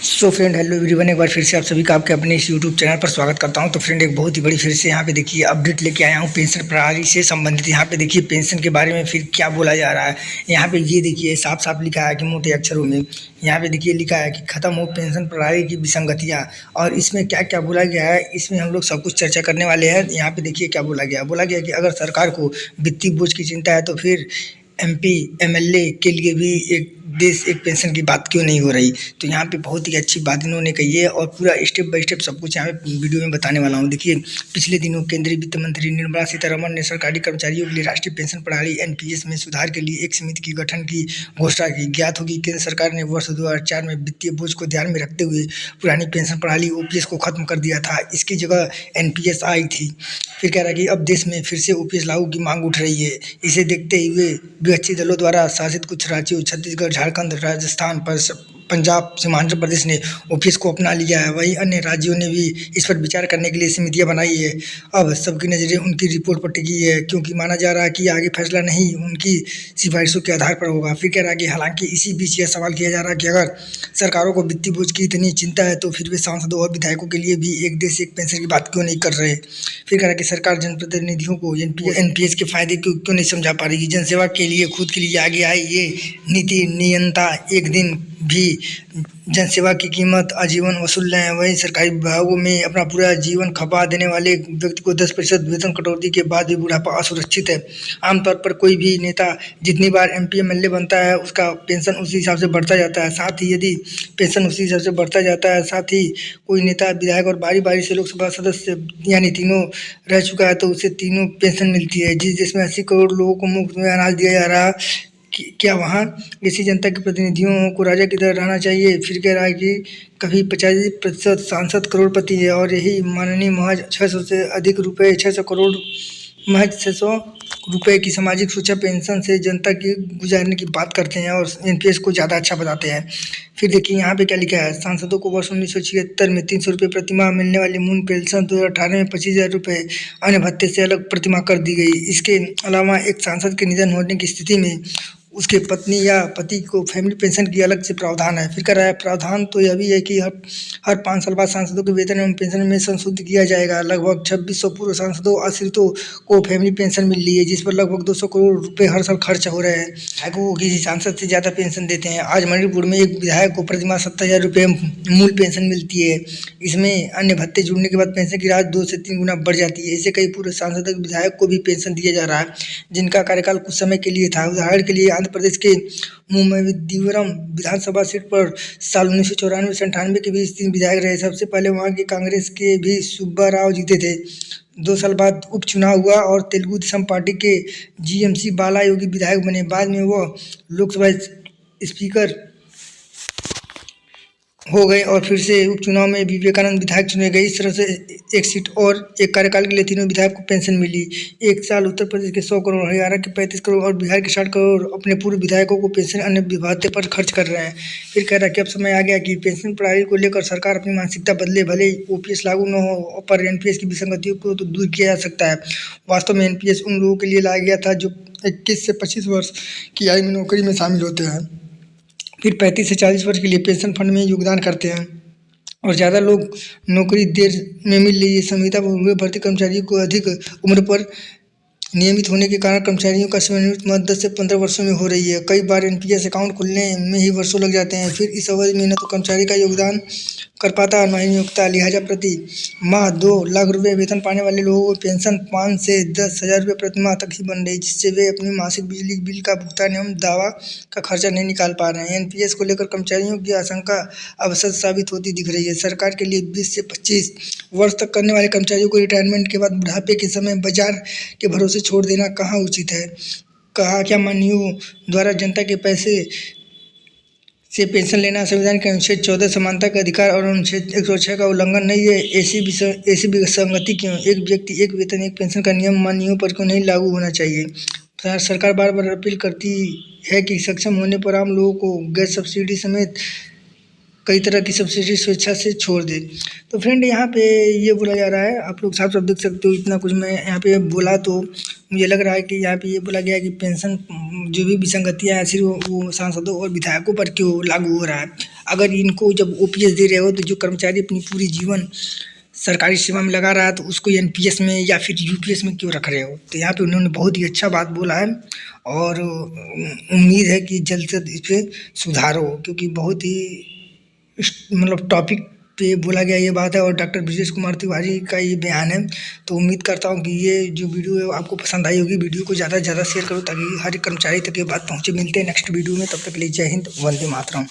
So friend hello everyone, एक बार फिर से आप सभी का आपके अपने इस यूट्यूब चैनल पर स्वागत करता हूं। तो फ्रेंड एक बहुत ही बड़ी फिर से यहाँ पे देखिए अपडेट लेके आया हूं पेंशन प्रणाली से संबंधित। यहाँ पे देखिए पेंशन के बारे में फिर क्या बोला जा रहा है। यहाँ पे ये देखिए साफ साफ लिखा है कि मोटे अक्षरों में यहाँ पे देखिए लिखा है कि खत्म हो पेंशन प्रणाली की विसंगतियाँ। और इसमें क्या क्या बोला गया है, इसमें हम लोग सब कुछ चर्चा करने वाले हैं। यहाँ पे देखिए क्या बोला गया कि अगर सरकार को वित्तीय बोझ की चिंता है तो फिर एमपी एमएलए के लिए भी एक देश एक पेंशन की बात क्यों नहीं हो रही। तो यहाँ पे बहुत ही अच्छी बात इन्होंने कही है और पूरा स्टेप बाय स्टेप सब कुछ यहाँ पे वीडियो में बताने वाला हूँ। देखिए पिछले दिनों केंद्रीय वित्त मंत्री निर्मला सीतारमण ने सरकारी कर्मचारियों के लिए राष्ट्रीय पेंशन प्रणाली एनपीएस में सुधार के लिए एक समिति की गठन की घोषणा की। ज्ञात होगी केंद्र सरकार ने वर्ष 2004 में वित्तीय बोझ को ध्यान में रखते हुए पुरानी पेंशन प्रणाली ओपीएस को खत्म कर दिया था। इसकी जगह एनपीएस आई थी। फिर कह रहा है कि अब देश में फिर से ओपीएस लागू की मांग उठ रही है। इसे देखते हुए विपक्षी दलों द्वारा शासित कुछ राज्यों छत्तीसगढ़, झारखंड, राजस्थान, पंजाब, हिमाचल प्रदेश ने ओपीएस को अपना लिया है। वहीं अन्य राज्यों ने भी इस पर विचार करने के लिए समितियां बनाई है। अब सबकी नज़रें उनकी रिपोर्ट पर टिकी है क्योंकि माना जा रहा है कि आगे फैसला नहीं उनकी सिफारिशों के आधार पर होगा। फिर कह रहा है कि हालांकि इसी बीच यह सवाल किया जा रहा है कि अगर सरकारों को वित्तीय बोझ की इतनी चिंता है तो फिर वे सांसदों और विधायकों के लिए भी एक देश एक पेंशन की बात क्यों नहीं कर रहे। फिर कह रहा है कि सरकार जनप्रतिनिधियों को एनपीएस के फायदे क्यों नहीं समझा पा रही। जनसेवा के लिए खुद के लिए आगे आई ये नीति नियंता एक दिन भी जनसेवा की कीमत आजीवन वसूल रहे हैं। वहीं सरकारी विभागों में अपना पूरा जीवन खपा देने वाले व्यक्ति को 10% वेतन कटौती के बाद भी बुढ़ापा असुरक्षित है। आमतौर पर कोई भी नेता जितनी बार एमपी एमएलए बनता है उसका पेंशन उसी हिसाब से बढ़ता जाता है। साथ ही यदि पेंशन उसी हिसाब से बढ़ता जाता है, साथ ही कोई नेता विधायक और बारी बारी से लोकसभा सदस्य यानी तीनों रह चुका है तो उसे तीनों पेंशन मिलती है। जिस देश में 80 करोड़ लोगों को मुफ्त में अनाज दिया जा रहा है, क्या वहाँ ऐसी जनता के प्रतिनिधियों को राजा की तरह रहना चाहिए। फिर कह रहा है कि कभी 85% सांसद करोड़पति है और यही माननीय महज 600 से अधिक रुपए 600 करोड़ महज 600 रुपए की सामाजिक सुरक्षा पेंशन से जनता की गुजारने की बात करते हैं और एनपीएस को ज़्यादा अच्छा बताते हैं। फिर देखिए यहाँ पे क्या लिखा है, सांसदों को वर्ष 1976 में 300 रुपये प्रतिमाह मिलने वाली मूल पेंशन 2018 में 25,000 रुपये अन्य भत्ते से अलग प्रतिमाह कर दी गई। इसके अलावा एक सांसद के निधन होने की स्थिति में उसके पत्नी या पति को फैमिली पेंशन की अलग से प्रावधान है। फिर कह रहा है प्रावधान तो यह भी है कि हर 5 साल बाद सांसदों के वेतन एवं पेंशन में संशोधित किया जाएगा। लगभग 2600 पूर्व सांसदों आश्रितों को फैमिली पेंशन मिल रही है जिस पर लगभग 200 करोड़ रुपए हर साल खर्च हो रहे हैं। विधायकों को किसी सांसद से ज़्यादा पेंशन देते हैं। आज मणिपुर में एक विधायक को प्रतिमाह 70,000 रुपये मूल पेंशन मिलती है। इसमें अन्य भत्ते जुड़ने के बाद पेंशन की राशि 2 से 3 गुना बढ़ जाती है। इससे कई पूर्व सांसद विधायक को भी पेंशन दिया जा रहा है जिनका कार्यकाल कुछ समय के लिए था। उदाहरण के लिए आंध्र प्रदेश के मुम्बईवरम विधानसभा सीट पर साल 1994 से 98 के बीच 3 विधायक रहे। सबसे पहले वहां के कांग्रेस के भी सुब्बा राव जीते थे। 2 साल बाद उपचुनाव हुआ और तेलुगु देशम पार्टी के जीएमसी बाला योगी विधायक बने। बाद में वह लोकसभा स्पीकर हो गए और फिर से उपचुनाव में विवेकानंद विधायक चुने गए। इस तरह से एक सीट और एक कार्यकाल के लिए तीनों विधायक को पेंशन मिली। एक साल उत्तर प्रदेश के 100 करोड़, हरियाणा के 35 करोड़ और बिहार के 60 करोड़ अपने पूर्व विधायकों को पेंशन अन्य भत्ते पर खर्च कर रहे हैं। फिर कह रहा है कि अब समय आ गया कि पेंशन प्रणाली को लेकर सरकार अपनी मानसिकता बदले। भले ओपीएस लागू न हो पर एनपीएस की विसंगतियों को तो दूर किया जा सकता है। वास्तव में एनपीएस उन लोगों के लिए लाया गया था जो 21 से 25 वर्ष की आयु में नौकरी में शामिल होते हैं, फिर 35 से 40 वर्ष के लिए पेंशन फंड में योगदान करते हैं और ज़्यादा लोग नौकरी देर में मिल रही है। संविदा हुए भर्ती कर्मचारियों को अधिक उम्र पर नियमित होने के कारण कर्मचारियों का सेवानिवृत्ति मध्य 10 से 15 वर्षों में हो रही है। कई बार एनपीएस अकाउंट खुलने में ही वर्षों लग जाते हैं। फिर इस अवधि में न तो कर्मचारी का योगदान कर पाता और न ही नियोक्ता। लिहाजा प्रति माह 2 लाख रुपये वेतन पाने वाले लोगों को पेंशन 5 से 10,000 रुपये प्रति माह तक ही बन रही, जिससे वे अपनी मासिक बिजली बिल का भुगतान एवं दवा का खर्चा नहीं निकाल पा रहे हैं। एनपीएस को लेकर कर्मचारियों की आशंका अब सच साबित होती दिख रही है। सरकार के लिए 20 से 25 वर्ष तक करने वाले कर्मचारियों को रिटायरमेंट के बाद बुढ़ापे के समय बाजार के भरोसे छोड़ देना कहाँ उचित है। कहा क्या माननीयों द्वारा जनता के पैसे से पेंशन लेना संविधान के अनुच्छेद 14 समानता का अधिकार और अनुच्छेद 106 का उल्लंघन नहीं है। ऐसी विसंगति क्यों? एक व्यक्ति एक वेतन एक पेंशन का नियम माननीयों पर क्यों नहीं लागू होना चाहिए। सरकार बार बार अपील करती है कि सक्षम होने पर आम लोगों को गैस सब्सिडी समेत कई तरह की सब्सिडी स्वेच्छा से छोड़ दे। तो फ्रेंड यहाँ पे ये बोला जा रहा है, आप लोग साफ साफ देख सकते हो। इतना कुछ मैं यहाँ पे बोला तो मुझे लग रहा है कि यहाँ पे ये बोला गया है कि पेंशन जो भी विसंगतियाँ हैं सिर्फ वो सांसदों और विधायकों पर क्यों लागू हो रहा है। अगर इनको जब ओपीएस दे रहे हो तो जो कर्मचारी अपनी पूरी जीवन सरकारी सेवा में लगा रहा है तो उसको एनपीएस में या फिर यूपीएस में क्यों रख रहे हो। तो यहाँ पे उन्होंने बहुत ही अच्छा बात बोला है और उम्मीद है कि जल्द से जल्द इस पर सुधार हो, क्योंकि बहुत ही मतलब टॉपिक पे बोला गया ये बात है और डॉक्टर ब्रजेश कुमार तिवारी का ये बयान है। तो उम्मीद करता हूँ कि ये जो वीडियो है आपको पसंद आई होगी। वीडियो को ज़्यादा से ज़्यादा शेयर करो ताकि हर एक कर्मचारी तक ये बात पहुँचे। मिलते हैं नेक्स्ट वीडियो में, तब तक के लिए जय हिंद, वंदे मातरम।